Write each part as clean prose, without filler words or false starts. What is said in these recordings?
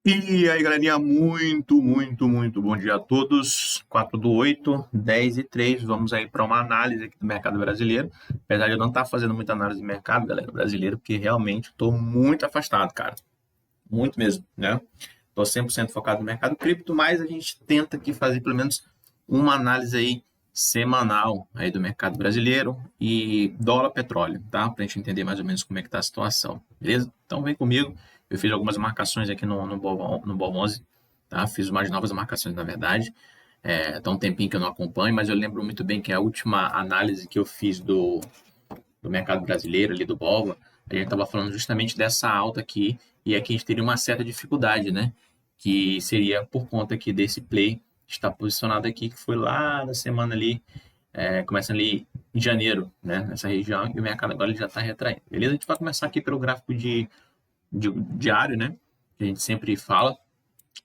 E aí, galerinha, muito bom dia a todos. 4/8, 10:03. Vamos aí para uma análise aqui do mercado brasileiro. Apesar de eu não estar fazendo muita análise de mercado, galera, brasileiro, porque realmente estou muito afastado, cara. Muito mesmo, né? Estou 100% focado no mercado cripto, mas a gente tenta aqui fazer pelo menos uma análise aí semanal aí do mercado brasileiro e dólar petróleo, tá? Para a gente entender mais ou menos como é que está a situação, beleza? Então vem comigo. Eu fiz algumas marcações aqui no Bol 11, tá? Fiz umas novas marcações, na verdade. Tá um tempinho que eu não acompanho, mas eu lembro muito bem que a última análise que eu fiz do mercado brasileiro ali do Bova, a gente estava falando justamente dessa alta aqui, e aqui a gente teria uma certa dificuldade, né? Que seria por conta aqui desse play estar posicionado aqui, que foi lá na semana ali, começando ali em janeiro, né? Nessa região, e o mercado agora ele já está retraindo. Beleza? A gente vai começar aqui pelo gráfico de diário, né? Que a gente sempre fala.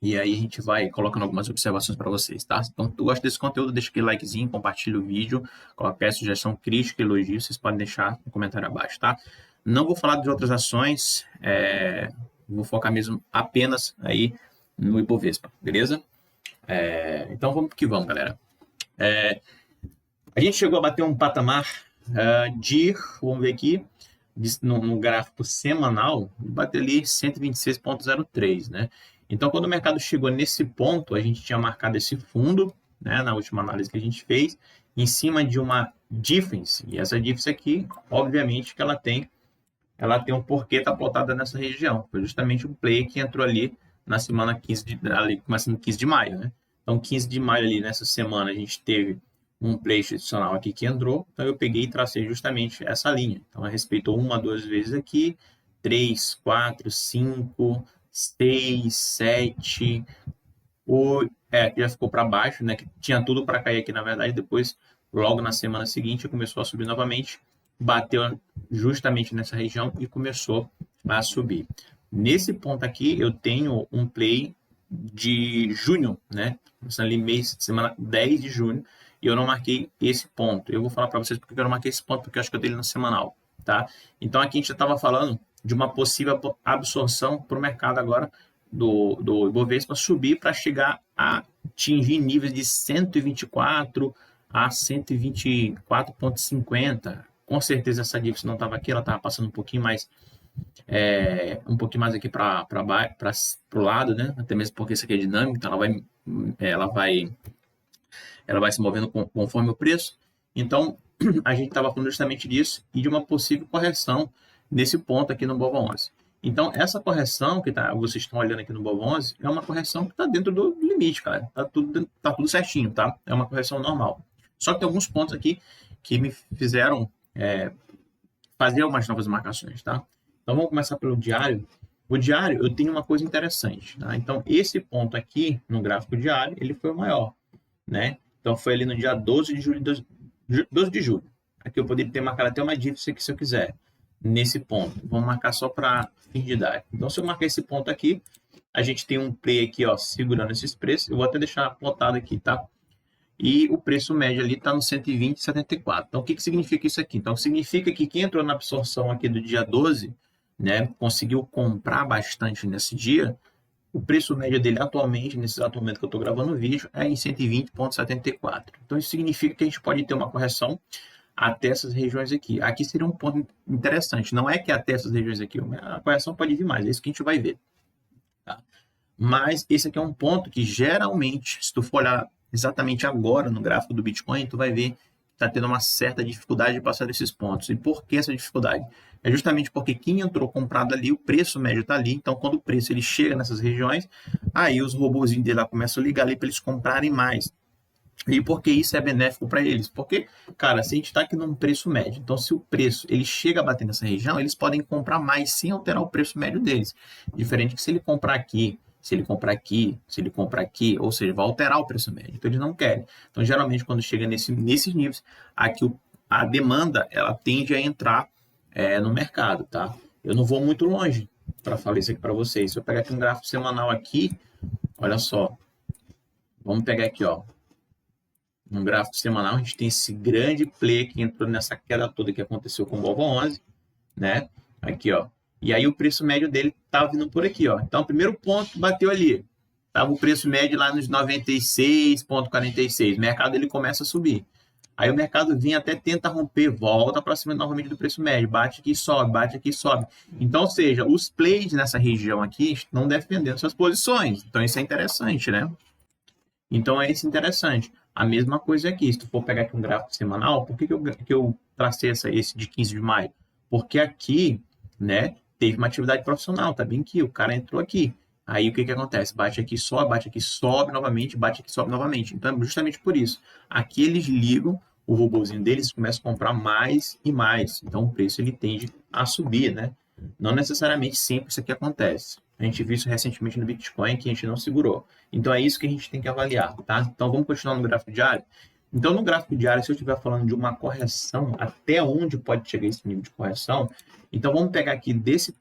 E aí a gente vai colocando algumas observações para vocês, tá? Então, se tu gosta desse conteúdo, deixa aquele likezinho, compartilha o vídeo, qualquer sugestão, crítica, elogio, vocês podem deixar no comentário abaixo, tá? Não vou falar de outras ações, vou focar mesmo apenas aí no Ibovespa, beleza? Então vamos que vamos, galera. A gente chegou a bater um patamar vamos ver aqui, no gráfico semanal, bateu ali 126,03, né? Então, quando o mercado chegou nesse ponto, a gente tinha marcado esse fundo, né, na última análise que a gente fez, em cima de uma difference. E essa difference aqui, obviamente, que ela tem um porquê tá plotada nessa região. Foi justamente o play que entrou ali na semana 15 ali, começando 15 de maio, né? Então, 15 de maio ali, nessa semana, a gente teve um play institucional aqui que entrou, então eu peguei e tracei justamente essa linha. Então, ela respeitou uma, duas vezes aqui, 3, 4, 5, 6, 7, 8, já ficou para baixo, né? Que tinha tudo para cair aqui, na verdade, depois, logo na semana seguinte, começou a subir novamente, bateu justamente nessa região e começou a subir. Nesse ponto aqui, eu tenho um play de junho, né? Ali semana 10 de junho, e eu não marquei esse ponto. Eu vou falar para vocês porque eu não marquei esse ponto, porque eu acho que eu dei ele no semanal, tá? Então aqui a gente já estava falando de uma possível absorção para o mercado agora do Ibovespa subir para chegar a atingir níveis de 124 a 124,50. Com certeza essa dívida não estava aqui, ela estava passando um pouquinho mais aqui para o lado, né? Até mesmo porque isso aqui é dinâmica, então ela vai, ela vai se movendo conforme o preço. Então, a gente estava falando justamente disso e de uma possível correção nesse ponto aqui no Bova 11. Então, essa correção que vocês estão olhando aqui no Bova 11 é uma correção que está dentro do limite, cara. Tá tudo certinho, tá? É uma correção normal. Só que tem alguns pontos aqui que me fizeram fazer umas novas marcações, tá? Então, vamos começar pelo diário. O diário, eu tenho uma coisa interessante, tá? Então, esse ponto aqui, no gráfico diário, ele foi o maior, né? Então, foi ali no dia 12 de julho, 12 de julho. Aqui eu poderia ter marcado até uma dívida aqui, se eu quiser, nesse ponto. Vamos marcar só para fim de idade. Então, se eu marcar esse ponto aqui, a gente tem um play aqui, ó, segurando esses preços. Eu vou até deixar plotado aqui, tá? E o preço médio ali está no 120,74. Então, o que significa isso aqui? Então, significa que quem entrou na absorção aqui do dia 12, né, conseguiu comprar bastante nesse dia, o preço médio dele atualmente, nesse exato momento que eu estou gravando o vídeo, é em 120,74. Então, isso significa que a gente pode ter uma correção até essas regiões aqui. Aqui seria um ponto interessante. Não é que até essas regiões aqui, a correção pode vir mais, é isso que a gente vai ver. Tá? Mas esse aqui é um ponto que geralmente, se tu for olhar exatamente agora no gráfico do Bitcoin, tu vai ver que está tendo uma certa dificuldade de passar desses pontos. E por que essa dificuldade? É justamente porque quem entrou comprado ali, o preço médio está ali, então quando o preço ele chega nessas regiões, aí os robôzinhos dele lá começam a ligar ali para eles comprarem mais. E por que isso é benéfico para eles? Porque, cara, se a gente está aqui num preço médio, então se o preço ele chega a bater nessa região, eles podem comprar mais sem alterar o preço médio deles. Diferente que se ele comprar aqui, se ele comprar aqui, se ele comprar aqui, ou seja, vai alterar o preço médio. Então eles não querem. Então geralmente quando chega nesses níveis, aqui a demanda ela tende a entrar no mercado, tá? Eu não vou muito longe para falar isso aqui para vocês. Se eu pegar aqui um gráfico semanal aqui, olha só, vamos pegar aqui, ó, no gráfico semanal, a gente tem esse grande play que entrou nessa queda toda que aconteceu com o Bova 11, né? Aqui, ó. E aí o preço médio dele estava vindo por aqui, ó. Então, o primeiro ponto bateu ali. Estava o preço médio lá nos 96,46. O mercado ele começa a subir. Aí o mercado vem até tenta romper, volta para cima novamente do preço médio, bate aqui, sobe, bate aqui, sobe. Então, ou seja, os plays nessa região aqui estão defendendo suas posições. Então, isso é interessante, né? Então, é isso interessante. A mesma coisa aqui. Se tu for pegar aqui um gráfico semanal, por que eu tracei esse de 15 de maio? Porque aqui, né, teve uma atividade profissional, tá bem aqui, o cara entrou aqui. Aí o que acontece? Bate aqui, sobe novamente, bate aqui, sobe novamente. Então é justamente por isso. Aqui eles ligam o robozinho deles, começam a comprar mais e mais. Então o preço ele tende a subir, né? Não necessariamente sempre isso aqui acontece. A gente viu isso recentemente no Bitcoin, que a gente não segurou. Então é isso que a gente tem que avaliar, tá? Então vamos continuar no gráfico diário. Então no gráfico diário, se eu estiver falando de uma correção, até onde pode chegar esse nível de correção, então vamos pegar aqui desse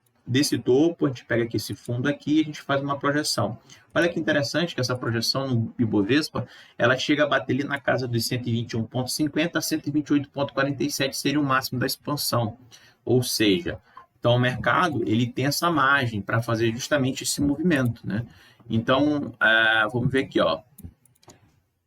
topo, a gente pega aqui esse fundo aqui e a gente faz uma projeção. Olha que interessante que essa projeção no Ibovespa, ela chega a bater ali na casa dos 121,50 a 128,47 seria o máximo da expansão. Ou seja, então o mercado ele tem essa margem para fazer justamente esse movimento, né? Então, vamos ver aqui, ó.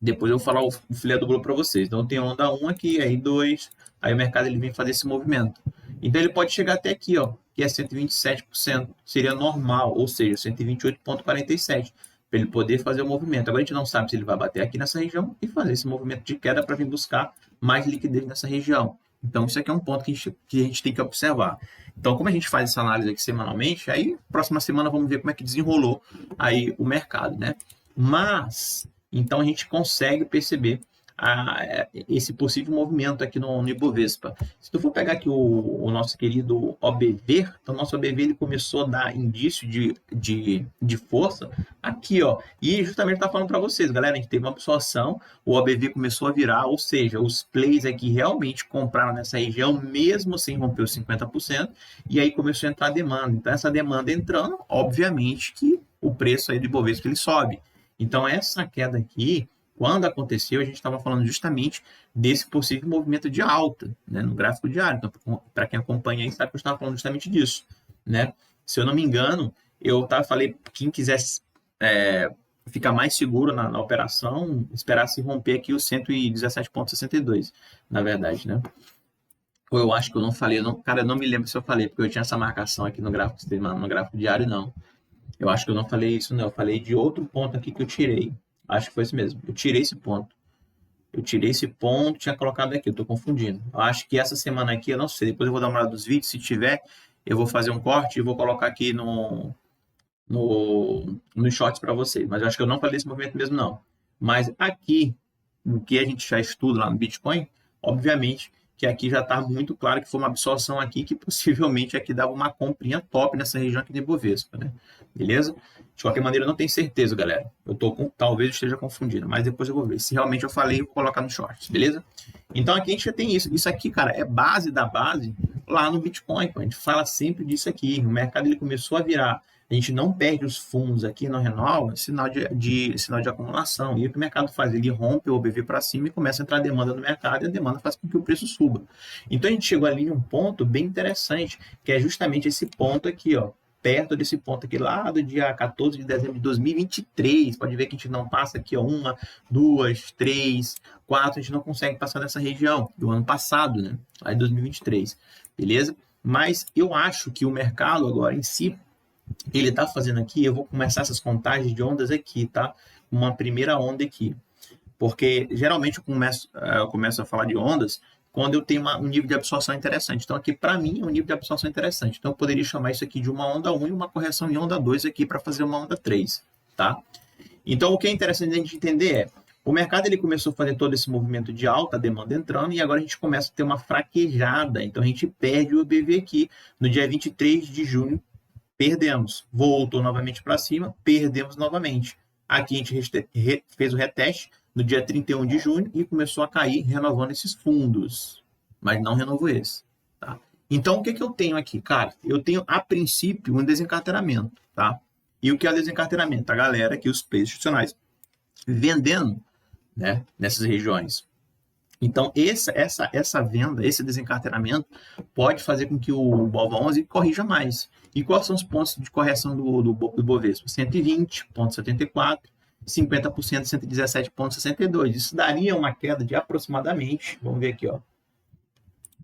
Depois eu vou falar o filé do bolo para vocês. Então tem onda 1 aqui, aí 2, aí o mercado ele vem fazer esse movimento. Então ele pode chegar até aqui, ó, que é 127%, seria normal, ou seja, 128,47, para ele poder fazer o movimento. Agora a gente não sabe se ele vai bater aqui nessa região e fazer esse movimento de queda para vir buscar mais liquidez nessa região. Então isso aqui é um ponto que a gente tem que observar. Então como a gente faz essa análise aqui semanalmente, aí próxima semana vamos ver como é que desenrolou aí o mercado, né? Mas então a gente consegue perceber esse possível movimento aqui no Ibovespa. Se tu for pegar aqui o nosso querido OBV, então o nosso OBV ele começou a dar indício de força aqui, ó. E justamente está falando para vocês, galera, a gente teve uma absorção, o OBV começou a virar, ou seja, os plays aqui realmente compraram nessa região, mesmo sem romper os 50%, e aí começou a entrar demanda. Então essa demanda entrando, obviamente que o preço aí do Ibovespa ele sobe. Então essa queda aqui, quando aconteceu, a gente estava falando justamente desse possível movimento de alta, né, no gráfico diário. Então, para quem acompanha aí, sabe que eu estava falando justamente disso, né? Se eu não me engano, falei quem quisesse ficar mais seguro na operação, esperasse romper aqui os 117,62, na verdade, né? Ou eu acho que eu não falei, cara, eu não me lembro se eu falei, porque eu tinha essa marcação aqui no gráfico diário, não. Eu acho que eu não falei isso, não. Eu falei de outro ponto aqui que eu tirei. Acho que foi isso mesmo. Eu tirei esse ponto. Tinha colocado aqui, eu tô confundindo. Eu acho que essa semana aqui, eu não sei, depois eu vou dar uma olhada dos vídeos, se tiver, eu vou fazer um corte e vou colocar aqui no shorts para vocês. Mas eu acho que eu não falei desse movimento mesmo, não. Mas aqui, o que a gente já estuda lá no Bitcoin, obviamente que aqui já está muito claro que foi uma absorção aqui que possivelmente aqui dava uma comprinha top nessa região aqui de Ibovespa, né? Beleza? De qualquer maneira, eu não tenho certeza, galera. Talvez eu esteja confundindo, mas depois eu vou ver. Se realmente eu falei, eu vou colocar no shorts, beleza? Então aqui a gente já tem isso. Isso aqui, cara, é base da base lá no Bitcoin. Pô. A gente fala sempre disso aqui. O mercado ele começou a virar. A gente não perde os fundos aqui, não renova, sinal de acumulação. E o que o mercado faz? Ele rompe o OBV para cima e começa a entrar demanda no mercado, e a demanda faz com que o preço suba. Então a gente chegou ali em um ponto bem interessante, que é justamente esse ponto aqui, ó, perto desse ponto aqui, lá do dia 14 de dezembro de 2023. Pode ver que a gente não passa aqui, ó, 1, 2, 3, 4, a gente não consegue passar nessa região do ano passado, né? Lá de 2023, beleza? Mas eu acho que o mercado agora em si, ele está fazendo aqui, eu vou começar essas contagens de ondas aqui, tá? Uma primeira onda aqui. Porque geralmente eu começo a falar de ondas quando eu tenho um nível de absorção interessante. Então aqui para mim é um nível de absorção interessante. Então eu poderia chamar isso aqui de uma onda 1 e uma correção em onda 2 aqui para fazer uma onda 3, tá? Então o que é interessante a gente entender é, o mercado ele começou a fazer todo esse movimento de alta, a demanda entrando, e agora a gente começa a ter uma fraquejada. Então a gente perde o EBV aqui no dia 23 de junho, perdemos, voltou novamente para cima, perdemos novamente. Aqui a gente fez o reteste no dia 31 de junho e começou a cair, renovando esses fundos. Mas não renovou esse. Tá? Então, o que eu tenho aqui? Cara, eu tenho, a princípio, um desencarteiramento. Tá? E o que é o desencarteiramento? A galera aqui, os players institucionais, vendendo, né, nessas regiões. Então, essa venda, esse desencarteiramento, pode fazer com que o BOVA 11 corrija mais. E quais são os pontos de correção do Bovespa? 120,74, 50%, 117,62. Isso daria uma queda de aproximadamente, vamos ver aqui, ó.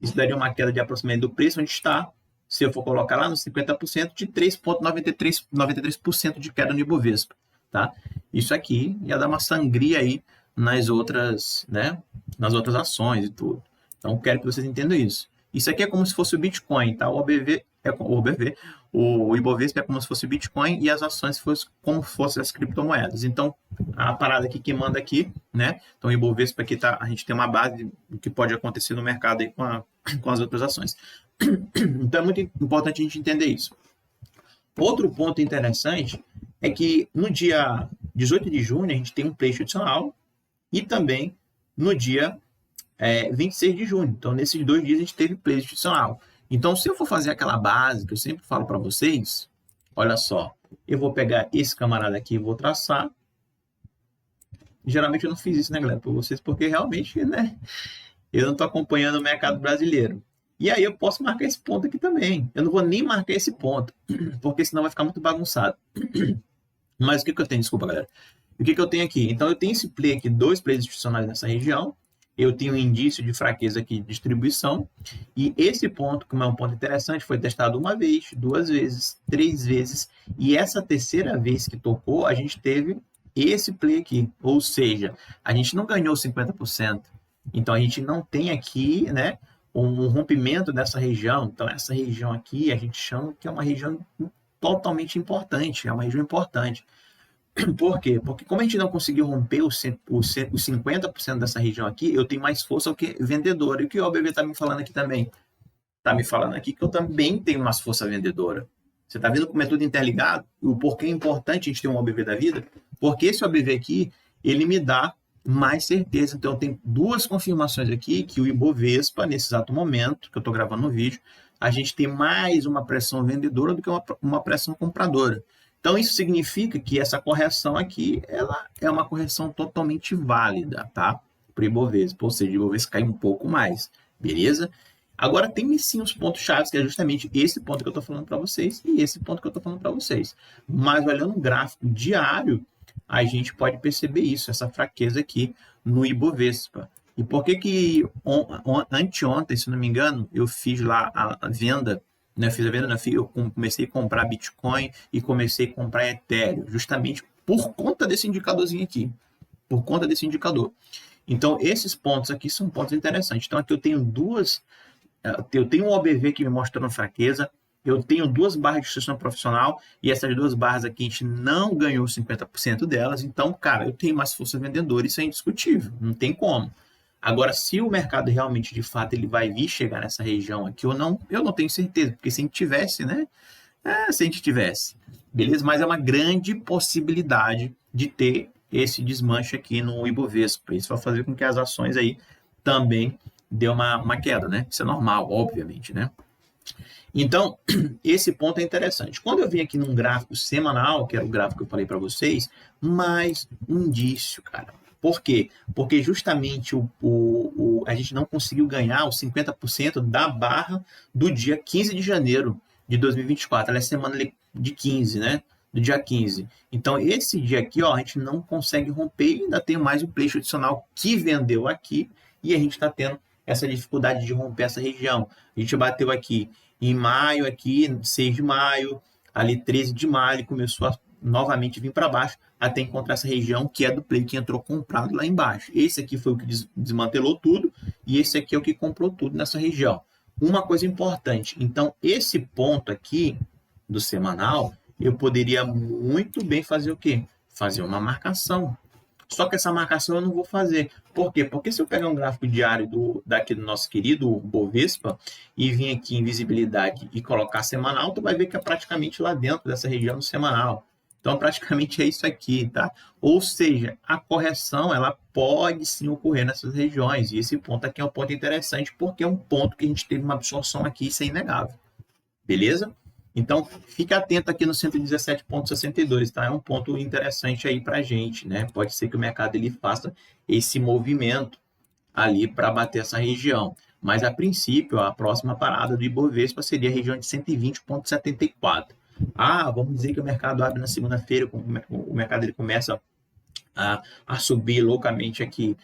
Isso daria uma queda de aproximadamente do preço onde está, se eu for colocar lá nos 50%, de 3,93% de queda no Ibovespa, tá? Isso aqui ia dar uma sangria aí nas outras, né? Nas outras ações e tudo. Então, quero que vocês entendam isso. Isso aqui é como se fosse o Bitcoin, tá? O Ibovespa é como se fosse o Bitcoin e as ações fossem como se fossem as criptomoedas. Então, a parada aqui que manda aqui, né? Então, o Ibovespa aqui tá, a gente tem uma base do que pode acontecer no mercado aí com as outras ações. Então, é muito importante a gente entender isso. Outro ponto interessante é que no dia 18 de junho a gente tem um pleixe adicional e também no dia 26 de junho. Então, nesses 2 dias a gente teve pleixe adicional. Então, se eu for fazer aquela base que eu sempre falo para vocês, olha só, eu vou pegar esse camarada aqui e vou traçar. Geralmente eu não fiz isso, né, galera, para vocês, porque realmente, né, eu não estou acompanhando o mercado brasileiro. E aí eu posso marcar esse ponto aqui também. Eu não vou nem marcar esse ponto, porque senão vai ficar muito bagunçado. Mas o que eu tenho? Desculpa, galera. O que eu tenho aqui? Então, eu tenho esse play aqui, 2 plays institucionais nessa região. Eu tenho um indício de fraqueza aqui de distribuição. E esse ponto, como é um ponto interessante, foi testado 1 vez, 2 vezes, 3 vezes. E essa terceira vez que tocou, a gente teve esse play aqui. Ou seja, a gente não ganhou 50%. Então, a gente não tem aqui, né, um rompimento dessa região. Então, essa região aqui, a gente chama que é uma região totalmente importante, é uma região importante. Por quê? Porque como a gente não conseguiu romper os 50% dessa região aqui, eu tenho mais força do que vendedora. E o que o OBV está me falando aqui também? Está me falando aqui que eu também tenho mais força vendedora. Você está vendo como é tudo interligado? O porquê é importante a gente ter um OBV da vida? Porque esse OBV aqui, ele me dá mais certeza. Então, eu tenho 2 confirmações aqui que o Ibovespa, nesse exato momento que eu estou gravando no vídeo, a gente tem mais uma pressão vendedora do que uma pressão compradora. Então, isso significa que essa correção aqui, ela é uma correção totalmente válida, tá? Para o Ibovespa, ou seja, o Ibovespa cai um pouco mais, beleza? Agora, tem sim os pontos chaves, que é justamente esse ponto que eu estou falando para vocês e esse ponto que eu estou falando para vocês. Mas, olhando um gráfico diário, a gente pode perceber isso, essa fraqueza aqui no Ibovespa. E por que anteontem, se não me engano, eu fiz lá a venda, né? Eu comecei a comprar Bitcoin e comecei a comprar Ethereum, justamente por conta desse indicadorzinho aqui, por conta desse indicador. Então, esses pontos aqui são pontos interessantes. Então, aqui eu tenho um OBV que me mostrando fraqueza, eu tenho 2 barras de instituição profissional e essas 2 barras aqui a gente não ganhou 50% delas. Então, cara, eu tenho mais força vendedora, isso é indiscutível, não tem como. Agora, se o mercado realmente, de fato, ele vai vir chegar nessa região aqui ou não, eu não tenho certeza, porque se a gente tivesse, né? Se a gente tivesse, beleza? Mas é uma grande possibilidade de ter esse desmanche aqui no Ibovespa. Isso vai fazer com que as ações aí também dê uma queda, né? Isso é normal, obviamente, né? Então, esse ponto é interessante. Quando eu vim aqui num gráfico semanal, que era o gráfico que eu falei para vocês, mais um indício, cara. Por quê? Porque justamente a gente não conseguiu ganhar os 50% da barra do dia 15 de janeiro de 2024. Ela é semana de 15, né? Do dia 15. Então, esse dia aqui, ó, a gente não consegue romper e ainda tem mais um pleixe adicional que vendeu aqui e a gente está tendo essa dificuldade de romper essa região. A gente bateu aqui em maio, aqui 6 de maio, ali 13 de maio, ele começou a novamente vir para baixo até encontrar essa região que é do play que entrou comprado lá embaixo. Esse aqui foi o que desmantelou tudo e esse aqui é o que comprou tudo nessa região. Uma coisa importante, então esse ponto aqui do semanal, eu poderia muito bem fazer o quê? Fazer uma marcação. Só que essa marcação eu não vou fazer. Por quê? Porque se eu pegar um gráfico diário daqui do nosso querido Bovespa e vir aqui em visibilidade e colocar semanal, tu vai ver que é praticamente lá dentro dessa região do semanal. Então, praticamente é isso aqui, tá? Ou seja, a correção, ela pode sim ocorrer nessas regiões. E esse ponto aqui é um ponto interessante, porque é um ponto que a gente teve uma absorção aqui, isso é inegável. Beleza? Então, fique atento aqui no 117,62, tá? É um ponto interessante aí pra gente, né? Pode ser que o mercado ele faça esse movimento ali para bater essa região. Mas, a princípio, a próxima parada do Ibovespa seria a região de 120,74. Vamos dizer que o mercado abre na segunda-feira, o mercado ele começa a subir loucamente aqui.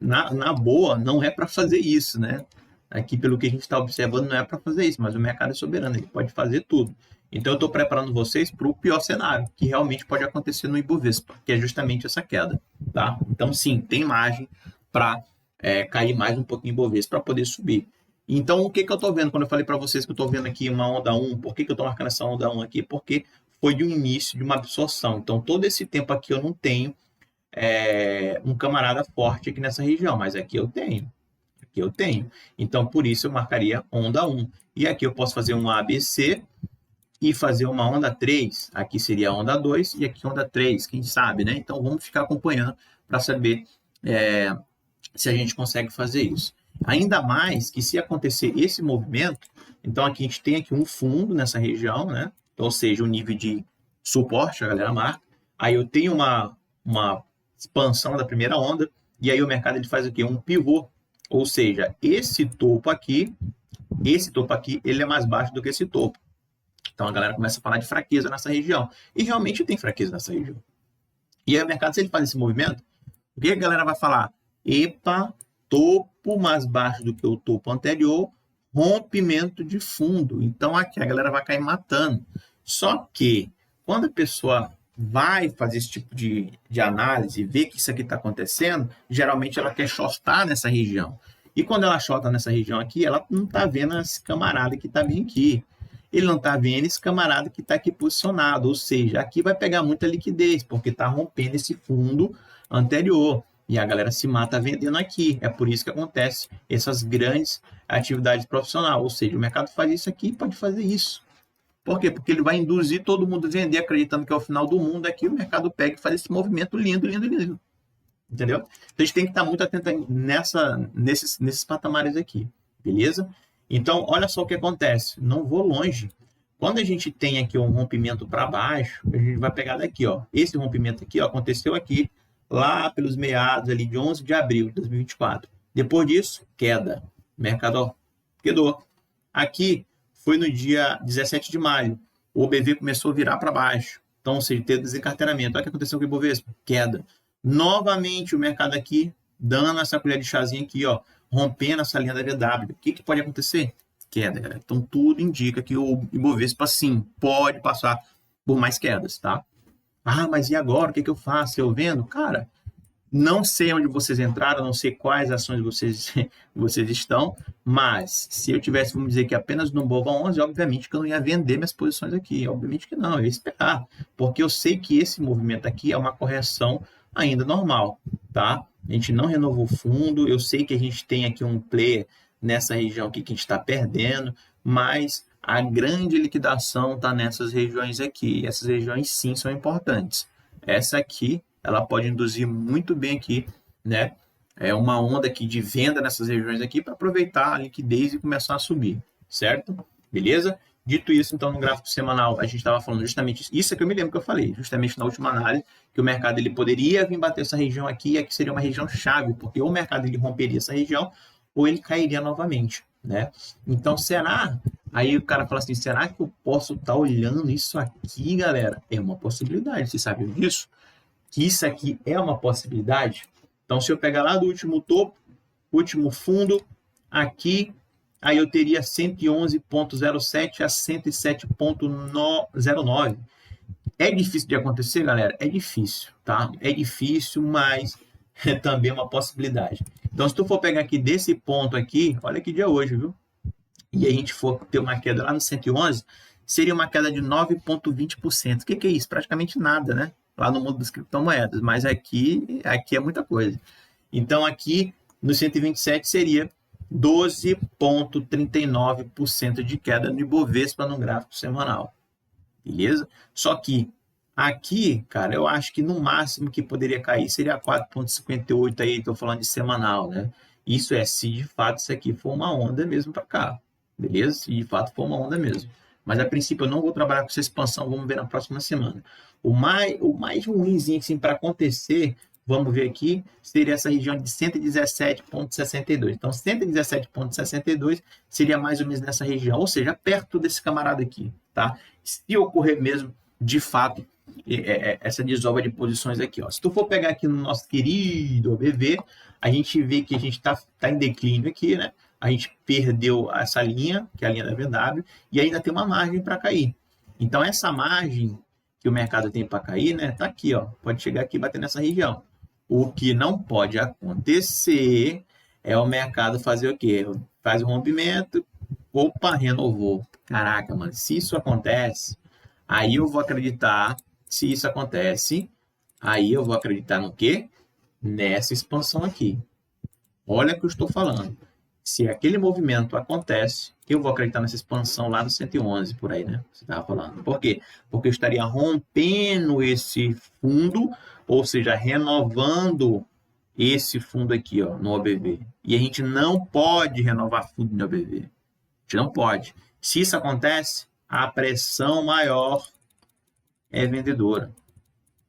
Na boa, não é para fazer isso, né? Aqui, pelo que a gente está observando, não é para fazer isso, mas o mercado é soberano, ele pode fazer tudo. Então, eu estou preparando vocês para o pior cenário, que realmente pode acontecer no Ibovespa, que é justamente essa queda, tá? Então, sim, tem margem para cair mais um pouquinho o Ibovespa para poder subir. Então, o que eu estou vendo? Quando eu falei para vocês que eu estou vendo aqui uma onda 1, por que eu estou marcando essa onda 1 aqui? Porque foi de um início de uma absorção. Então, todo esse tempo aqui eu não tenho um camarada forte aqui nessa região, mas aqui eu tenho. Aqui eu tenho. Então, por isso eu marcaria onda 1. E aqui eu posso fazer um ABC e fazer uma onda 3. Aqui seria a onda 2 e aqui onda 3, quem sabe, né? Então, vamos ficar acompanhando para saber se a gente consegue fazer isso. Ainda mais que se acontecer esse movimento, então aqui a gente tem aqui um fundo nessa região, né? Ou seja, um nível de suporte, a galera marca. Aí eu tenho uma expansão da primeira onda, e aí o mercado ele faz o quê? Um pivô. Ou seja, esse topo aqui, ele é mais baixo do que esse topo. Então a galera começa a falar de fraqueza nessa região. E realmente tem fraqueza nessa região. E aí o mercado, se ele faz esse movimento, o que a galera vai falar? Epa, topo mais baixo do que o topo anterior, rompimento de fundo. Então aqui a galera vai cair matando. Só que quando a pessoa vai fazer esse tipo de análise e ver que isso aqui está acontecendo, geralmente ela quer shortar nessa região. E quando ela shorta nessa região aqui, ela não está vendo esse camarada que está bem aqui. Ele não está vendo esse camarada que está aqui posicionado. Ou seja, aqui vai pegar muita liquidez, porque está rompendo esse fundo anterior. E a galera se mata vendendo aqui. É por isso que acontece essas grandes atividades profissionais. Ou seja, o mercado faz isso aqui e pode fazer isso. Por quê? Porque ele vai induzir todo mundo a vender, acreditando que é o final do mundo. Aqui o mercado pega e faz esse movimento lindo, lindo, lindo. Entendeu? Então a gente tem que estar muito atento nesses patamares aqui. Beleza? Então, olha só o que acontece. Não vou longe. Quando a gente tem aqui um rompimento para baixo, a gente vai pegar daqui, ó. Esse rompimento aqui, ó, aconteceu aqui, lá pelos meados ali de 11 de abril de 2024. Depois disso, queda. O mercado, ó, quedou. Aqui foi no dia 17 de maio. O OBV começou a virar para baixo. Então, ou seja, teve desencarteiramento. Olha o que aconteceu com o Ibovespa. Queda. Novamente, o mercado aqui, dando essa colher de chazinho aqui, ó, rompendo essa linha da VW. O que pode acontecer? Queda, galera. Então, tudo indica que o Ibovespa, sim, pode passar por mais quedas, tá? Mas e agora? O que eu faço? Eu vendo? Cara, não sei onde vocês entraram, não sei quais ações vocês estão, mas se eu tivesse, vamos dizer que apenas no Bova 11, obviamente que eu não ia vender minhas posições aqui, obviamente que não, eu ia esperar, porque eu sei que esse movimento aqui é uma correção ainda normal, tá? A gente não renovou o fundo, eu sei que a gente tem aqui um player nessa região aqui que a gente está perdendo, mas a grande liquidação está nessas regiões aqui, e essas regiões sim são importantes. Essa aqui, ela pode induzir muito bem aqui, né? É uma onda aqui de venda nessas regiões aqui para aproveitar a liquidez e começar a subir, certo? Beleza? Dito isso, então, no gráfico semanal, a gente estava falando justamente isso é que eu me lembro que eu falei, justamente na última análise, que o mercado ele poderia vir bater essa região aqui, e aqui seria uma região chave, porque ou o mercado ele romperia essa região, ou ele cairia novamente, né? Então, será? Aí o cara fala assim, será que eu posso estar olhando isso aqui, galera? É uma possibilidade, vocês sabiam disso? Que isso aqui é uma possibilidade? Então, se eu pegar lá do último topo, último fundo, aqui, aí eu teria 111,07 a 107,09. É difícil de acontecer, galera? É difícil, tá? É difícil, mas é também uma possibilidade. Então, se tu for pegar aqui desse ponto aqui, olha que dia hoje, viu? E a gente for ter uma queda lá no 111, seria uma queda de 9,20%. O que é isso? Praticamente nada, né? Lá no mundo das criptomoedas, mas aqui é muita coisa. Então, aqui no 127 seria 12,39% de queda no Ibovespa no gráfico semanal. Beleza? Só que aqui, cara, eu acho que no máximo que poderia cair seria 4,58 aí, estou falando de semanal, né? Isso é se de fato isso aqui for uma onda mesmo para cá. Beleza? Se de fato for uma onda mesmo. Mas a princípio eu não vou trabalhar com essa expansão, vamos ver na próxima semana. O mais ruimzinho assim, para acontecer vamos ver aqui, seria essa região de 117,62. Então, 117,62 seria mais ou menos nessa região, ou seja, perto desse camarada aqui, tá? Se ocorrer mesmo, de fato, essa desova de posições aqui, ó. Se tu for pegar aqui no nosso querido OBV, a gente vê que a gente tá em declínio aqui, né? A gente perdeu essa linha, que é a linha da VW, e ainda tem uma margem para cair. Então, essa margem que o mercado tem para cair, né? Tá aqui, ó. Pode chegar aqui e bater nessa região. O que não pode acontecer é o mercado fazer o quê? Faz o rompimento, opa, renovou. Caraca, mano, se isso acontece, aí eu vou acreditar, se isso acontece, aí eu vou acreditar no quê? Nessa expansão aqui. Olha o que eu estou falando. Se aquele movimento acontece, eu vou acreditar nessa expansão lá no 111, por aí, né? Você estava falando. Por quê? Porque eu estaria rompendo esse fundo, ou seja, renovando esse fundo aqui, ó, no OBV. E a gente não pode renovar fundo no OBV. A gente não pode. Se isso acontece, a pressão maior é vendedora.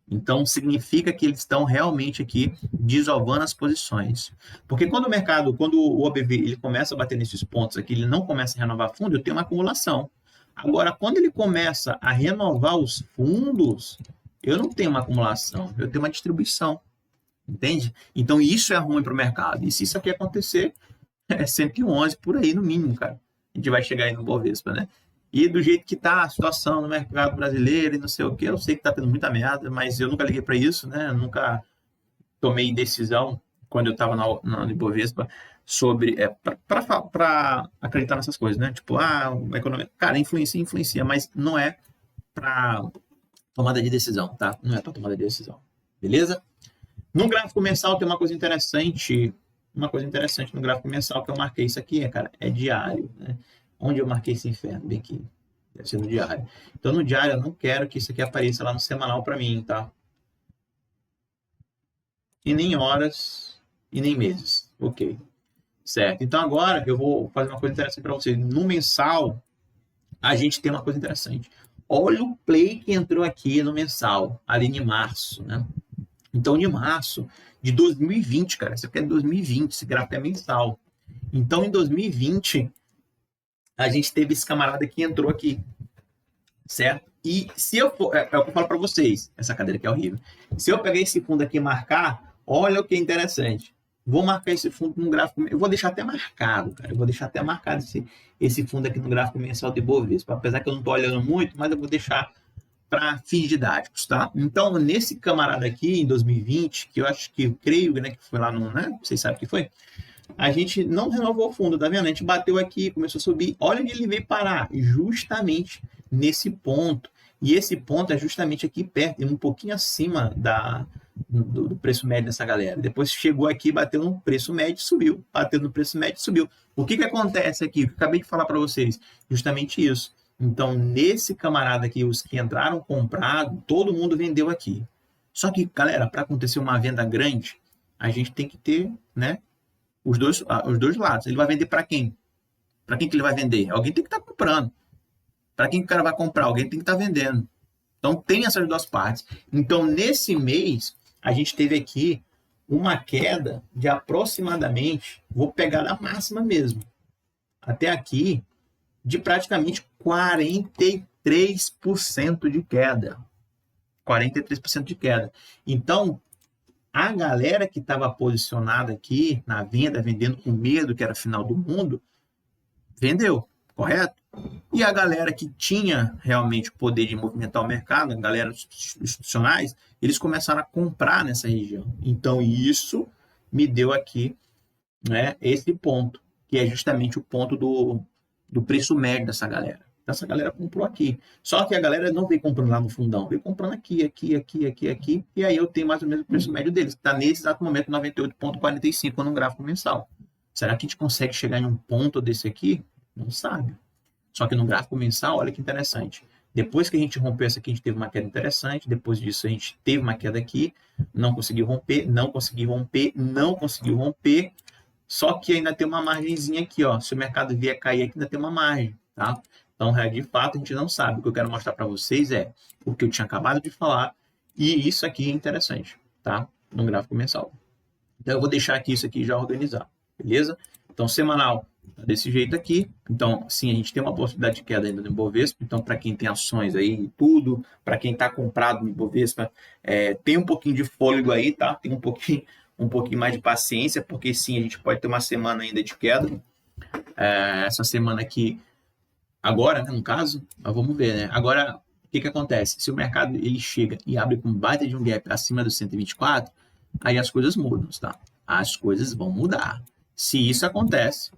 Então, significa que eles estão realmente aqui desovando as posições. Porque quando o OBV ele começa a bater nesses pontos aqui, ele não começa a renovar fundo, eu tenho uma acumulação. Agora, quando ele começa a renovar os fundos, eu não tenho uma acumulação, eu tenho uma distribuição. Entende? Então, isso é ruim para o mercado. E se isso aqui acontecer, é 111 por aí, no mínimo, cara. A gente vai chegar aí no Bovespa, né? E do jeito que tá a situação no mercado brasileiro e não sei o que, eu sei que tá tendo muita merda, mas eu nunca liguei para isso, né? Eu nunca tomei decisão quando eu estava na Ibovespa sobre para acreditar nessas coisas, né? Tipo, a economia, cara, influencia, mas não é para tomada de decisão, tá? Não é para tomada de decisão. Beleza? No gráfico mensal tem uma coisa interessante no gráfico mensal que eu marquei. Isso aqui, cara, é diário, né? Onde eu marquei esse inferno? Bem aqui. Deve ser no diário. Então, no diário, eu não quero que isso aqui apareça lá no semanal para mim, tá? E nem horas, e nem meses. Ok. Certo. Então, agora, eu vou fazer uma coisa interessante para vocês. No mensal, a gente tem uma coisa interessante. Olha o play que entrou aqui no mensal, ali em março, né? Então, de março de 2020, cara, isso aqui é de 2020, esse gráfico é mensal. Então, em 2020, a gente teve esse camarada que entrou aqui, certo? E se eu for, é o que eu falo para vocês, essa cadeira aqui é horrível. Se eu pegar esse fundo aqui e marcar, olha o que é interessante. Vou marcar esse fundo no gráfico, eu vou deixar até marcado, cara. Eu vou deixar até marcado esse fundo aqui no gráfico mensal de Bovespa, apesar que eu não estou olhando muito, mas eu vou deixar para fins didáticos, tá? Então, nesse camarada aqui, em 2020, que eu creio, né, que foi lá no, né? Vocês sabem o que foi? A gente não renovou o fundo, tá vendo? A gente bateu aqui, começou a subir. Olha onde ele veio parar, justamente nesse ponto. E esse ponto é justamente aqui perto, um pouquinho acima do preço médio dessa galera. Depois chegou aqui, bateu no preço médio, subiu. Bateu no preço médio, subiu. O que acontece aqui? O que eu acabei de falar para vocês? Justamente isso. Então, nesse camarada aqui, os que entraram comprado, todo mundo vendeu aqui. Só que, galera, para acontecer uma venda grande, a gente tem que ter, né, os dois lados. Ele vai vender para quem? Para quem que ele vai vender? Alguém tem que estar comprando. Para quem que o cara vai comprar? Alguém tem que estar vendendo. Então, tem essas duas partes. Então, nesse mês, a gente teve aqui uma queda de aproximadamente, vou pegar a máxima mesmo, até aqui, de praticamente 43% de queda. 43% de queda. Então, a galera que estava posicionada aqui na venda, vendendo com medo que era final do mundo, vendeu, correto? E a galera que tinha realmente o poder de movimentar o mercado, a galera institucionais, eles começaram a comprar nessa região. Então, isso me deu aqui, né, esse ponto, que é justamente o ponto do preço médio dessa galera. Essa galera comprou aqui. Só que a galera não veio comprando lá no fundão, veio comprando aqui. E aí eu tenho mais ou menos o preço médio deles, que está nesse exato momento 98,45 no gráfico mensal. Será que a gente consegue chegar em um ponto desse aqui? Não sabe. Só que no gráfico mensal, olha que interessante. Depois que a gente rompeu essa aqui, a gente teve uma queda interessante. Depois disso, a gente teve uma queda aqui. Não conseguiu romper. Só que ainda tem uma margenzinha aqui, ó. Se o mercado vier cair aqui, ainda tem uma margem, tá? Então, de fato, a gente não sabe. O que eu quero mostrar para vocês é o que eu tinha acabado de falar. E isso aqui é interessante, tá? no gráfico mensal. Então, eu vou deixar aqui isso aqui já organizado, beleza? Então, semanal tá desse jeito aqui. Então, sim, a gente tem uma possibilidade de queda ainda no Ibovespa. Então, para quem tem ações aí, tudo, para quem está comprado no Ibovespa, tem um pouquinho de fôlego aí, tá? Tem um pouquinho mais de paciência, porque sim, a gente pode ter uma semana ainda de queda. Essa semana aqui, agora, né, no caso, mas vamos ver, né? Agora, o que acontece? Se o mercado ele chega e abre com baita de um gap acima dos 124, aí as coisas mudam, tá? As coisas vão mudar. Se isso acontece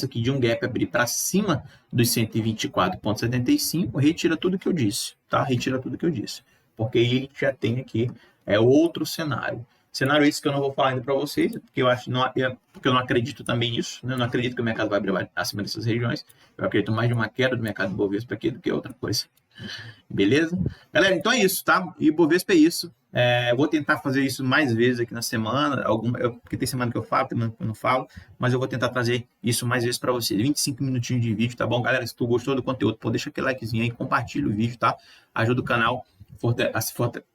aqui de um gap abrir para cima dos 124,75, retira tudo que eu disse, tá? Retira tudo que eu disse. Porque ele já tem aqui outro cenário. Cenário esse que eu não vou falar ainda para vocês, porque eu acho porque eu não acredito também nisso, né? Eu não acredito que o mercado vai abrir acima dessas regiões. Eu acredito mais de uma queda do mercado do Ibovespa aqui do que outra coisa. Beleza? Galera, então é isso, tá? E Ibovespa é isso. Eu vou tentar fazer isso mais vezes aqui na semana, porque tem semana que eu falo, tem semana que eu não falo, mas eu vou tentar trazer isso mais vezes para vocês. 25 minutinhos de vídeo, tá bom? Galera, se tu gostou do conteúdo, pô, deixa aquele likezinho aí, compartilha o vídeo, tá? Ajuda o canal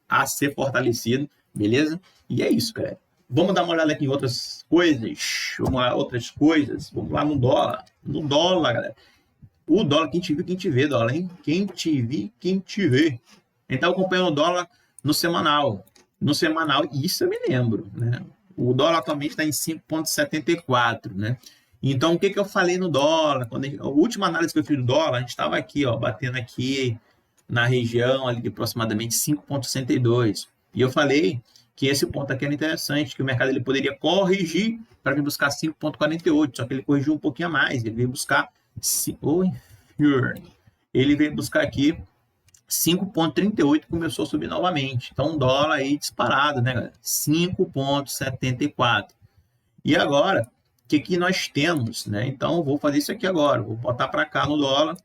a ser fortalecido, beleza? E é isso, galera. Vamos dar uma olhada aqui em outras coisas. Vamos lá no dólar. No dólar, galera. O dólar, quem te viu, quem te vê, dólar, hein? Quem te vi, quem te vê. A gente tá acompanhando o dólar no semanal. No semanal, isso eu me lembro, né? O dólar atualmente está em 5,74, né? Então, o que eu falei no dólar? A última análise que eu fiz do dólar, a gente estava aqui, ó, batendo aqui na região ali de aproximadamente 5,62. E eu falei que esse ponto aqui era interessante, que o mercado ele poderia corrigir para vir buscar 5,48, só que ele corrigiu um pouquinho a mais, ele veio buscar aqui 5,38, começou a subir novamente. Então, um dólar aí disparado, né, galera? 5,74. E agora, o que nós temos, né? Então, vou fazer isso aqui agora. Vou botar para cá no dólar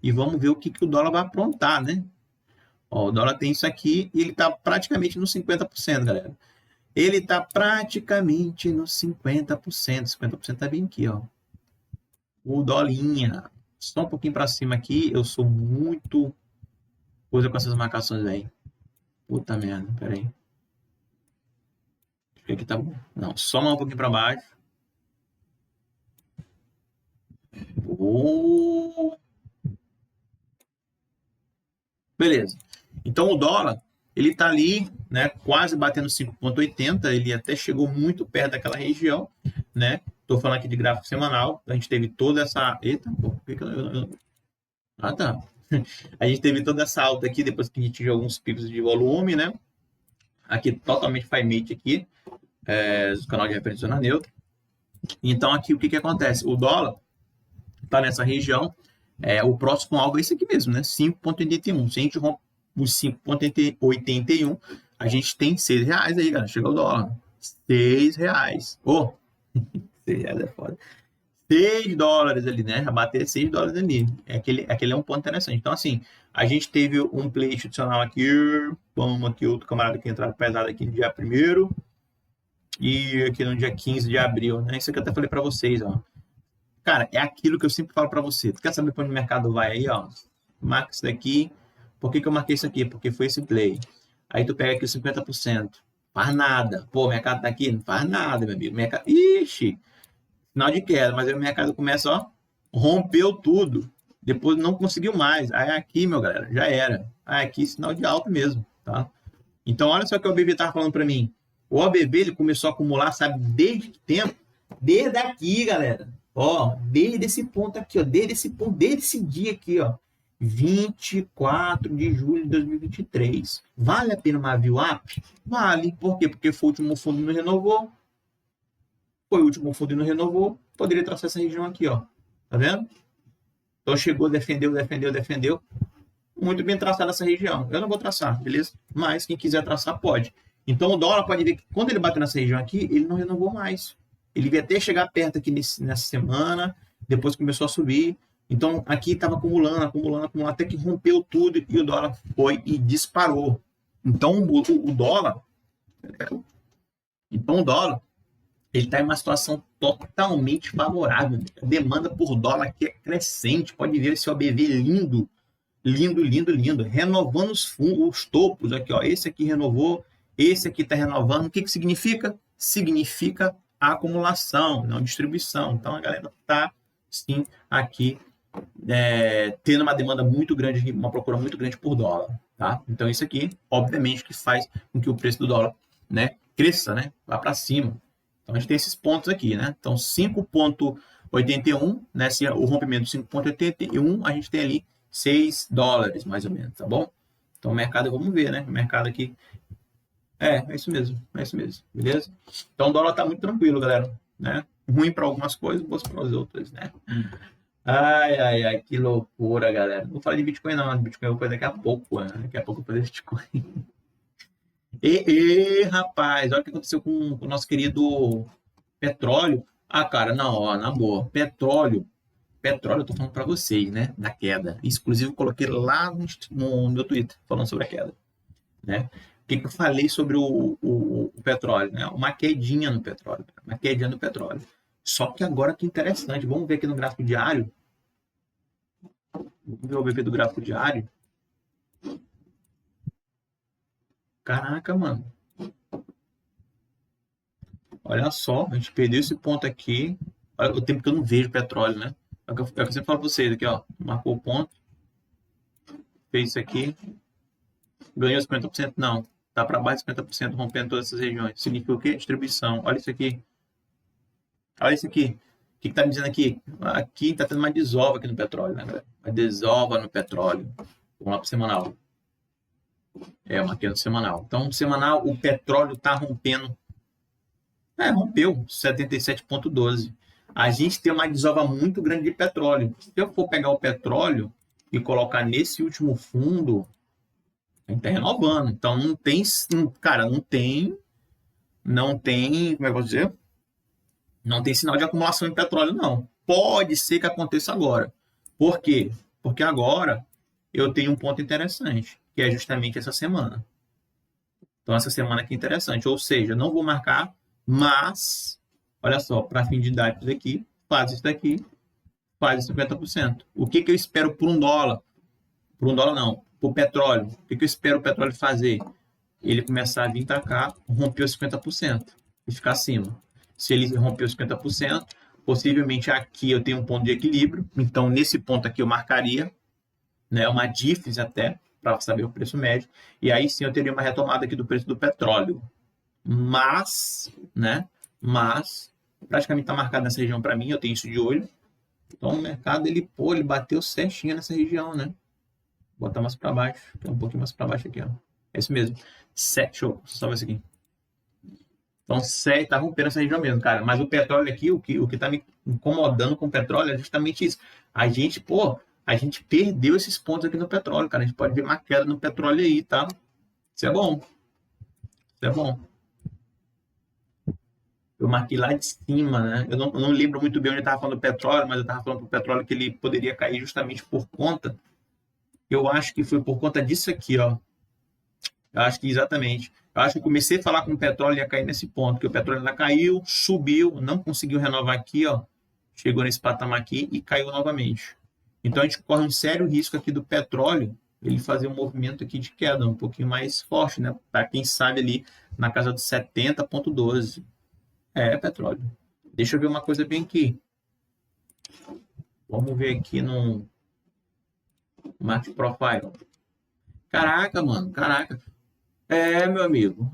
e vamos ver o que o dólar vai aprontar, né? Ó, o dólar tem isso aqui e ele está praticamente nos 50%, galera. Ele está praticamente nos 50%. 50% está bem aqui, ó. O dólinha. Só um pouquinho para cima aqui. Eu sou muito coisa com essas marcações aí. Puta merda, peraí. Acho que aqui tá bom. Não, só um pouquinho para baixo. Beleza. Então o dólar, ele tá ali, né, quase batendo 5,80, ele até chegou muito perto daquela região, né? Tô falando aqui de gráfico semanal, a gente teve toda essa... Eita, pô, por que eu... Ah, tá. A gente teve toda essa alta aqui, depois que a gente tinha alguns picos de volume, né? Aqui totalmente FIMATE aqui, o canal de referência zona neutra. Então aqui o que acontece? O dólar tá nessa região, o próximo alvo é esse aqui mesmo, né? 5,81. Se a gente rompe os 5,81, a gente tem R$6 aí, galera. Chegou o dólar. R$6. Oh, R$6 é foda. $6 ali, né? Bater $6 ali. Aquele é um ponto interessante. Então, assim, a gente teve um play institucional aqui. Vamos aqui, outro camarada que entraram pesado aqui no dia 1º. E aqui no dia 15 de abril, né? Isso aqui eu até falei para vocês, ó. Cara, é aquilo que eu sempre falo para você. Tu quer saber para onde o mercado vai aí, ó? Marca isso daqui. Por que eu marquei isso aqui? Porque foi esse play. Aí tu pega aqui os 50%. Faz nada. Pô, o mercado tá aqui? Não faz nada, meu amigo. Mercado... Ixi! Sinal de queda. Mas aí o mercado começa, ó. Rompeu tudo. Depois não conseguiu mais. Aí aqui, meu galera, já era. Aí aqui, sinal de alta mesmo, tá? Então, olha só o que o OBV tava falando para mim. O OBV, ele começou a acumular, sabe, desde que tempo? Desde aqui, galera. Ó, desde esse ponto aqui, ó, desde esse dia aqui, ó, 24 de julho de 2023. Vale a pena uma view up? Vale. Por quê? Porque foi o último fundo e não renovou. Foi o último fundo e não renovou. Poderia traçar essa região aqui, ó. Tá vendo? Então chegou, defendeu. Muito bem traçada essa região. Eu não vou traçar, beleza? Mas quem quiser traçar, pode. Então o dólar pode ver que quando ele bateu nessa região aqui, ele não renovou mais. Ele veio até chegar perto aqui nessa semana, depois começou a subir. Então, aqui estava acumulando, até que rompeu tudo e o dólar foi e disparou. Então, o dólar, ele está em uma situação totalmente favorável. A demanda por dólar aqui é crescente. Pode ver esse OBV lindo, renovando os topos aqui, ó. Esse aqui renovou, Esse aqui está renovando. O que significa? Significa acumulação, não distribuição. Então, a galera está, sim, aqui tendo uma demanda muito grande, uma procura muito grande por dólar. Tá? Então, isso aqui, obviamente, que faz com que o preço do dólar, né, cresça, né, vá para cima. Então, a gente tem esses pontos aqui, né? Então, 5,81, né, se o rompimento de 5,81, a gente tem ali $6, mais ou menos, tá bom? Então, o mercado, vamos ver, né? O mercado aqui é isso mesmo, beleza? Então o dólar tá muito tranquilo, galera, né? Ruim para algumas coisas, bom para as outras, né? Ai, que loucura, galera. Não vou falar de Bitcoin, não. Bitcoin eu vou fazer daqui a pouco, né? Daqui a pouco eu vou fazer Bitcoin. Rapaz, olha o que aconteceu com o nosso querido petróleo. Cara, na boa, petróleo, eu tô falando para vocês, né? Da queda. Inclusive, eu coloquei lá no meu Twitter, falando sobre a queda, né? O que eu falei sobre o petróleo, né? Uma quedinha no petróleo, uma quedinha no petróleo. Só que agora que interessante, vamos ver aqui no gráfico diário. Vamos ver o VP do gráfico diário. Caraca, mano. Olha só, a gente perdeu esse ponto aqui. Olha o tempo que eu não vejo petróleo, né? É o que eu sempre falo para vocês aqui, ó. Marcou o ponto. Fez isso aqui. Ganhou 50%? Não. Tá para baixo de 50%, rompendo todas essas regiões. Significa o quê? Distribuição. Olha isso aqui. Olha isso aqui. O que está me dizendo aqui? Aqui está tendo uma desova aqui no petróleo, né, galera? Uma desova no petróleo. Vamos lá para o semanal. Uma queda semanal. Então, no semanal, o petróleo está rompendo. Rompeu 77,12. A gente tem uma desova muito grande de petróleo. Se eu for pegar o petróleo e colocar nesse último fundo, a gente está renovando. Então, não tem, cara, não tem, como é que eu vou dizer? Não tem sinal de acumulação de petróleo, não. Pode ser que aconteça agora. Por quê? Porque agora eu tenho um ponto interessante, que é justamente essa semana. Então, essa semana aqui é interessante. Ou seja, não vou marcar, mas, olha só, para fim de idade daqui, faz isso daqui, faz 50%. O que eu espero por $1? Por $1 não, por petróleo. O que eu espero o petróleo fazer? Ele começar a vir para cá, romper os 50% e ficar acima. Se ele romper os 50%, possivelmente aqui eu tenho um ponto de equilíbrio. Então, nesse ponto aqui eu marcaria, né, uma dífise até, para saber o preço médio. E aí sim eu teria uma retomada aqui do preço do petróleo. Mas praticamente está marcado nessa região para mim, eu tenho isso de olho. Então, o mercado, ele bateu certinho nessa região, né? Vou botar mais para baixo, um pouquinho mais para baixo aqui, ó. É isso mesmo. Show, só ver isso aqui. Então, tá rompendo essa região mesmo, cara. Mas o petróleo aqui, o que tá me incomodando com o petróleo é justamente isso. A gente perdeu esses pontos aqui no petróleo, cara. A gente pode ver uma queda no petróleo aí, tá? Isso é bom. Eu marquei lá de cima, né? Eu não lembro muito bem onde eu estava falando do petróleo, mas eu estava falando do petróleo que ele poderia cair justamente por conta. Eu acho que foi por conta disso aqui, ó. Eu acho que exatamente. Eu acho que eu comecei a falar com o petróleo e ia cair nesse ponto, que o petróleo ainda caiu, subiu, não conseguiu renovar aqui, ó. Chegou nesse patamar aqui e caiu novamente. Então a gente corre um sério risco aqui do petróleo, ele fazer um movimento aqui de queda, um pouquinho mais forte, né? Para quem sabe ali na casa dos 70,12. Petróleo. Deixa eu ver uma coisa bem aqui. Vamos ver aqui no Market Profile. Caraca, mano, caraca. Meu amigo.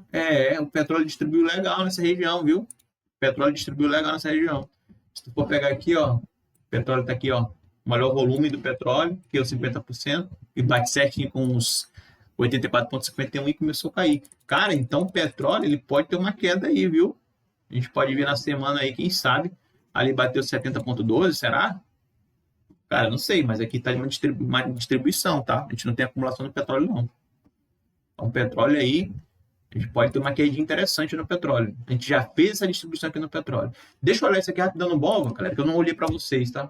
O petróleo distribuiu legal nessa região, viu? O petróleo distribuiu legal nessa região. Se tu for pegar aqui, ó, o petróleo tá aqui, ó, o maior volume do petróleo, que é os 50%, e bate certinho com os 84,51 e começou a cair. Cara, então o petróleo, ele pode ter uma queda aí, viu? A gente pode ver na semana aí, quem sabe, ali bateu 70,12, será? Cara, não sei, mas aqui tá uma distribuição, tá? A gente não tem acumulação de petróleo, não. Então, o petróleo aí, a gente pode ter uma queda interessante no petróleo. A gente já fez essa distribuição aqui no petróleo. Deixa eu olhar isso aqui rapidão no BOVA, galera, que eu não olhei para vocês, tá?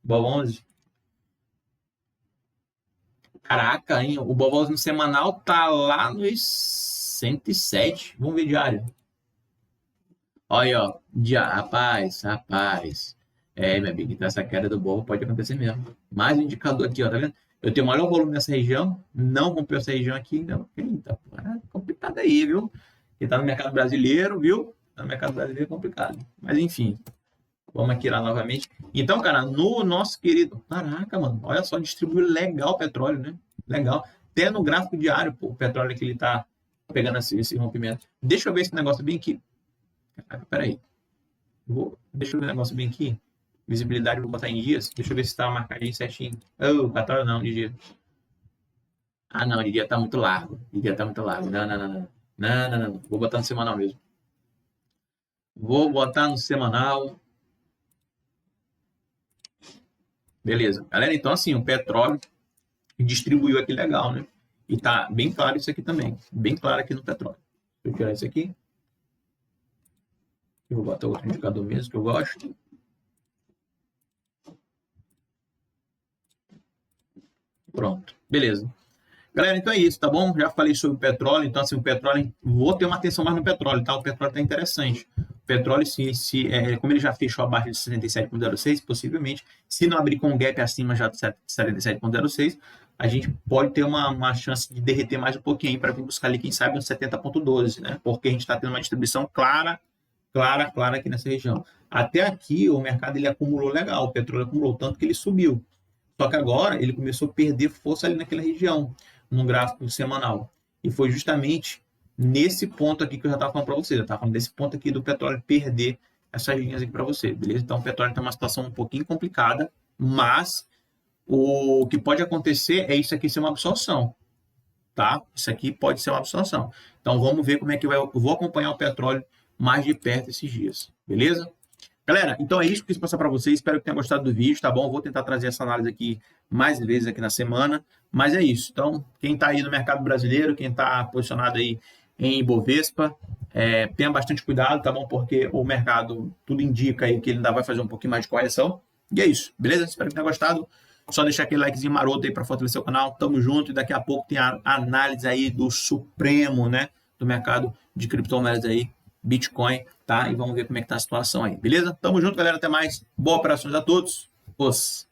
BOVA 11. Caraca, hein? O BOVA 11 no semanal tá lá nos 107. Vamos ver diário. Olha, ó. Rapaz. Meu amigo, então essa queda do BOVA pode acontecer mesmo. Mais um indicador aqui, ó, tá vendo? Eu tenho o maior volume nessa região, não rompeu essa região aqui, não. Eita, é complicado aí, viu? Quem tá no mercado brasileiro, viu? Tá no mercado brasileiro é complicado. Mas enfim, vamos aqui lá novamente. Então, cara, no nosso querido. Caraca, mano, olha só, distribuiu legal o petróleo, né? Legal. Até no gráfico diário, pô, o petróleo que ele tá pegando esse rompimento. Deixa eu ver esse negócio bem aqui. Caraca, peraí. Deixa eu ver o negócio bem aqui. Visibilidade, vou botar em dias. Deixa eu ver se tá marcadinho certinho. Oh, petróleo não, de dia. Ah, não, de dia tá muito largo. De dia tá muito largo. Não, não, não, não. Não, não, não. Vou botar no semanal mesmo. Vou botar no semanal. Beleza. Galera, então assim, o petróleo distribuiu aqui legal, né? E tá bem claro isso aqui também. Bem claro aqui no petróleo. Deixa eu tirar isso aqui. Eu vou botar outro indicador mesmo que eu gosto. Pronto. Beleza. Galera, então é isso, tá bom? Já falei sobre o petróleo, então assim, o petróleo, vou ter uma atenção mais no petróleo, tá? O petróleo tá interessante. O petróleo, como ele já fechou abaixo de 67,06, possivelmente, se não abrir com um gap acima já de 77,06, a gente pode ter uma chance de derreter mais um pouquinho para vir buscar ali, quem sabe, um 70,12, né? Porque a gente está tendo uma distribuição clara aqui nessa região. Até aqui, o mercado ele acumulou legal, o petróleo acumulou tanto que ele subiu. Só que agora ele começou a perder força ali naquela região, no gráfico semanal. E foi justamente nesse ponto aqui que eu já estava falando para você. Eu estava falando desse ponto aqui do petróleo perder essas linhas aqui para você, beleza? Então o petróleo tem uma situação um pouquinho complicada, mas o que pode acontecer é isso aqui ser uma absorção, tá? Isso aqui pode ser uma absorção. Então vamos ver como é que vai. Eu vou acompanhar o petróleo mais de perto esses dias, beleza? Galera, então é isso que eu quis passar para vocês. Espero que tenham gostado do vídeo, tá bom? Vou tentar trazer essa análise aqui mais vezes aqui na semana. Mas é isso. Então, quem está aí no mercado brasileiro, quem está posicionado aí em Ibovespa, tenha bastante cuidado, tá bom? Porque o mercado, tudo indica aí que ele ainda vai fazer um pouquinho mais de correção. E é isso, beleza? Espero que tenha gostado. Só deixar aquele likezinho maroto aí para fortalecer o canal. Tamo junto e daqui a pouco tem a análise aí do Supremo, né? Do mercado de criptomoedas aí, Bitcoin, tá? E vamos ver como é que tá a situação aí, beleza? Tamo junto, galera. Até mais. Boas operações a todos. Os